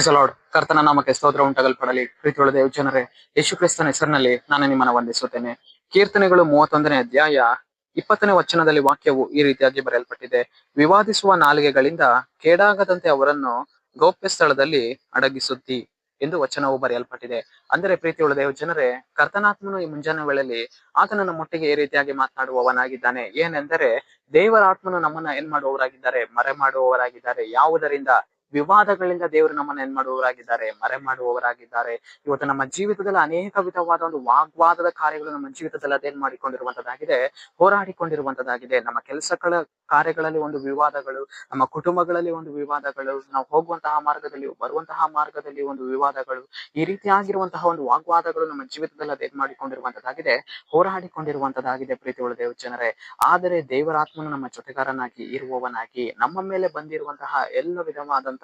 Price lord. ಕರ್ತನ ನಾಮಕ್ಕೆ ಸ್ತೋತ್ರ ಉಂಟಾಗಲ್ಪಡಲಿ. ಪ್ರೀತಿಯುಳ್ಳ ದೇವ ಜನರೇ, ಯೇಸು ಕ್ರಿಸ್ತನ ಹೆಸರಿನಲ್ಲಿ ನಾನು ನಿಮ್ಮನ್ನು ವಂದಿಸುತ್ತೇನೆ. ಕೀರ್ತನೆಗಳು 31ನೇ ಅಧ್ಯಾಯ 20ನೇ ವಚನದಲ್ಲಿ ವಾಕ್ಯವು ಈ ರೀತಿಯಾಗಿ ಬರೆಯಲ್ಪಟ್ಟಿದೆ. ವಿವಾದಿಸುವ ನಾಲಿಗೆಗಳಿಂದ ಕೇಡಾಗದಂತೆ ಅವರನ್ನು ಗೌಪ್ಯ ಸ್ಥಳದಲ್ಲಿ ಅಡಗಿಸುತ್ತಿ ಎಂದು ವಚನವು ಬರೆಯಲ್ಪಟ್ಟಿದೆ. ಅಂದರೆ ಪ್ರೀತಿಯುಳ್ಳ ದೇವ ಜನರೇ, ಕರ್ತನಾತ್ಮನು ಈ ಮುಂಜಾನೆ ವೇಳೆಯಲ್ಲಿ ಆತನ ನಮ್ಮೊಟ್ಟಿಗೆ ಈ ರೀತಿಯಾಗಿ ಮಾತನಾಡುವವನಾಗಿದ್ದಾನೆ. ಏನೆಂದರೆ, ದೇವರ ಆತ್ಮನು ನಮ್ಮನ್ನ ಏನ್ ಮಾಡುವವರಾಗಿದ್ದಾರೆ? ಮರೆ ಮಾಡುವವರಾಗಿದ್ದಾರೆ. ಯಾವುದರಿಂದ? ವಿವಾದಗಳಿಂದ ದೇವರು ನಮ್ಮನ್ನ ಏನ್ ಮಾಡುವವರಾಗಿದ್ದಾರೆ? ಮರೆ ಮಾಡುವವರಾಗಿದ್ದಾರೆ. ಇವತ್ತು ನಮ್ಮ ಜೀವಿತದಲ್ಲಿ ಅನೇಕ ವಿಧವಾದ ಒಂದು ವಾಗ್ವಾದದ ಕಾರ್ಯಗಳು ನಮ್ಮ ಜೀವಿತದಲ್ಲಿ ಅದೇನ್ ಮಾಡಿಕೊಂಡಿರುವಂತದ್ದಾಗಿದೆ, ಹೋರಾಡಿಕೊಂಡಿರುವಂತದ್ದಾಗಿದೆ. ನಮ್ಮ ಕೆಲಸಗಳ ಕಾರ್ಯಗಳಲ್ಲಿ ಒಂದು ವಿವಾದಗಳು, ನಮ್ಮ ಕುಟುಂಬಗಳಲ್ಲಿ ಒಂದು ವಿವಾದಗಳು, ನಾವು ಹೋಗುವಂತಹ ಮಾರ್ಗದಲ್ಲಿ ಬರುವಂತಹ ಮಾರ್ಗದಲ್ಲಿ ಒಂದು ವಿವಾದಗಳು, ಈ ರೀತಿಯಾಗಿರುವಂತಹ ಒಂದು ವಾಗ್ವಾದಗಳು ನಮ್ಮ ಜೀವಿತದಲ್ಲಿ ಅದೇನ್ ಮಾಡಿಕೊಂಡಿರುವಂತದ್ದಾಗಿದೆ, ಹೋರಾಡಿಕೊಂಡಿರುವಂತದ್ದಾಗಿದೆ. ಪ್ರೀತಿಯುಳ್ಳ ದೇವ ಜನರೇ, ಆದರೆ ದೇವರಾತ್ಮನು ನಮ್ಮ ಜೊತೆಗಾರನಾಗಿ ಇರುವವನಾಗಿ ನಮ್ಮ ಮೇಲೆ ಬಂದಿರುವಂತಹ ಎಲ್ಲ ವಿಧವಾದಂತಹ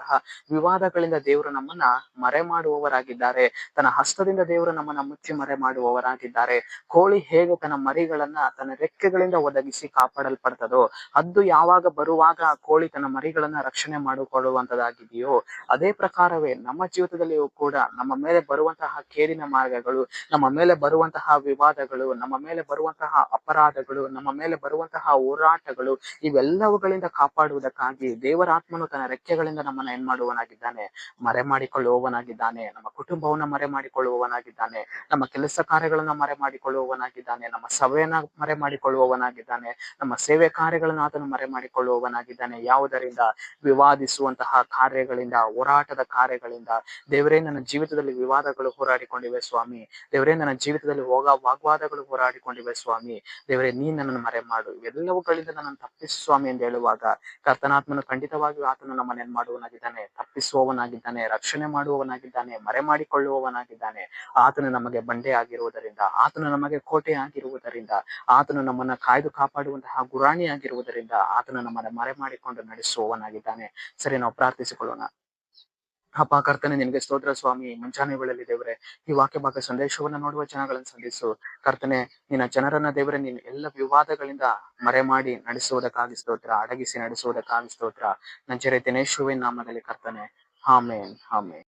ವಿವಾದಗಳಿಂದ ದೇವರು ನಮ್ಮನ್ನ ಮರೆ ಮಾಡುವವರಾಗಿದ್ದಾರೆ. ತನ್ನ ಹಸ್ತದಿಂದ ದೇವರು ನಮ್ಮನ್ನ ಮುಚ್ಚಿ ಮರೆ ಮಾಡುವವರಾಗಿದ್ದಾರೆ. ಕೋಳಿ ಹೇಗೆ ತನ್ನ ಮರಿಗಳನ್ನ ತನ್ನ ರೆಕ್ಕೆಗಳಿಂದ ಒದಗಿಸಿ ಕಾಪಾಡಲ್ಪಡ್ತದೋ, ಹದ್ದು ಯಾವಾಗ ಬರುವಾಗ ಕೋಳಿ ತನ್ನ ಮರಿಗಳನ್ನ ರಕ್ಷಣೆ ಮಾಡಿಕೊಳ್ಳುವಂತದ್ದಾಗಿದೆಯೋ, ಅದೇ ಪ್ರಕಾರವೇ ನಮ್ಮ ಜೀವಿತದಲ್ಲಿಯೂ ಕೂಡ ನಮ್ಮ ಮೇಲೆ ಬರುವಂತಹ ಕೇಡಿನ ಮಾರ್ಗಗಳು, ನಮ್ಮ ಮೇಲೆ ಬರುವಂತಹ ವಿವಾದಗಳು, ನಮ್ಮ ಮೇಲೆ ಬರುವಂತಹ ಅಪರಾಧಗಳು, ನಮ್ಮ ಮೇಲೆ ಬರುವಂತಹ ಹೋರಾಟಗಳು, ಇವೆಲ್ಲವುಗಳಿಂದ ಕಾಪಾಡುವುದಕ್ಕಾಗಿ ದೇವರಾತ್ಮನು ತನ್ನ ರೆಕ್ಕೆಗಳಿಂದ ನಮ್ಮನ್ನ ಏನ್ ಮಾಡುವವನಾಗಿದ್ದಾನೆ? ಮರೆ ಮಾಡಿಕೊಳ್ಳುವವನಾಗಿದ್ದಾನೆ. ನಮ್ಮ ಕುಟುಂಬವನ್ನ ಮರೆ ಮಾಡಿಕೊಳ್ಳುವವನಾಗಿದ್ದಾನೆ. ನಮ್ಮ ಕೆಲಸ ಕಾರ್ಯಗಳನ್ನ ಮರೆ ಮಾಡಿಕೊಳ್ಳುವವನಾಗಿದ್ದಾನೆ. ನಮ್ಮ ಸಭೆಯನ್ನ ಮರೆ ಮಾಡಿಕೊಳ್ಳುವವನಾಗಿದ್ದಾನೆ. ನಮ್ಮ ಸೇವೆ ಕಾರ್ಯಗಳನ್ನ ಆತನು ಮರೆ ಮಾಡಿಕೊಳ್ಳುವವನಾಗಿದ್ದಾನೆ. ಯಾವುದರಿಂದ? ವಿವಾದಿಸುವಂತಹ ಕಾರ್ಯಗಳಿಂದ, ಹೋರಾಟದ ಕಾರ್ಯಗಳಿಂದ. ದೇವರೇ, ನನ್ನ ಜೀವಿತದಲ್ಲಿ ವಿವಾದಗಳು ಹೋರಾಡಿಕೊಂಡಿವೆ ಸ್ವಾಮಿ. ದೇವರೇ, ನನ್ನ ಜೀವಿತದಲ್ಲಿ ವಾಗ್ವಾದಗಳು ಹೋರಾಡಿಕೊಂಡಿವೆ ಸ್ವಾಮಿ. ದೇವರೇ, ನೀನ್ ನನ್ನನ್ನು ಮರೆ ಮಾಡು, ಇವೆಲ್ಲವುಗಳಿಂದ ನನ್ನನ್ನು ತಪ್ಪಿಸು ಸ್ವಾಮಿ ಎಂದು ಹೇಳುವಾಗ ಕರ್ತನಾತ್ಮನು ಖಂಡಿತವಾಗಿಯೂ ಆತನು ನಮ್ಮನ್ನ ಏನ್ ಮಾಡುವವನಾಗಿದ್ದಾನೆ? ತಪ್ಪಿಸುವವನಾಗಿದ್ದಾನೆ, ರಕ್ಷಣೆ ಮಾಡುವವನಾಗಿದ್ದಾನೆ, ಮರೆ ಮಾಡಿಕೊಳ್ಳುವವನಾಗಿದ್ದಾನೆ. ಆತನು ನಮಗೆ ಬಂಡೆ ಆಗಿರುವುದರಿಂದ, ಆತನು ನಮಗೆ ಕೋಟೆ ಆಗಿರುವುದರಿಂದ, ಆತನು ನಮ್ಮನ್ನ ಕಾಯ್ದು ಕಾಪಾಡುವಂತಹ ಗುರಾಣಿ ಆಗಿರುವುದರಿಂದ, ಆತನು ನಮ್ಮನ್ನ ಮರೆ ಮಾಡಿಕೊಂಡು ನಡೆಸುವವನಾಗಿದ್ದಾನೆ. ಸರಿ, ನಾವು ಪ್ರಾರ್ಥಿಸಿಕೊಳ್ಳೋಣ. ಅಪ್ಪ ಕರ್ತನೆ, ನಿನಗೆ ಸ್ತೋತ್ರ ಸ್ವಾಮಿ. ಮುಂಜಾನೆ ವೇಳೆಯಲ್ಲಿ ದೇವರೇ, ಈ ವಾಕ್ಯ ಭಾಗ ಸಂದೇಶವನ್ನ ನೋಡುವ ಜನಗಳನ್ನು ಸಂಧಿಸು ಕರ್ತನೆ. ನಿನ್ನ ಜನರನ್ನ ದೇವರೇ, ನೀನು ಎಲ್ಲ ವಿವಾದಗಳಿಂದ ಮರೆ ಮಾಡಿ ನಡೆಸುವುದಕ್ಕಾಗಿ ಸ್ತೋತ್ರ, ಅಡಗಿಸಿ ನಡೆಸುವುದಕ್ಕಾಗಿ ಸ್ತೋತ್ರ. ನಜರೇತಿನ ಯೇಸುವಿನ ನಾಮದಲ್ಲಿ ಕರ್ತನೆ, ಆಮೆನ್, ಆಮೆನ್.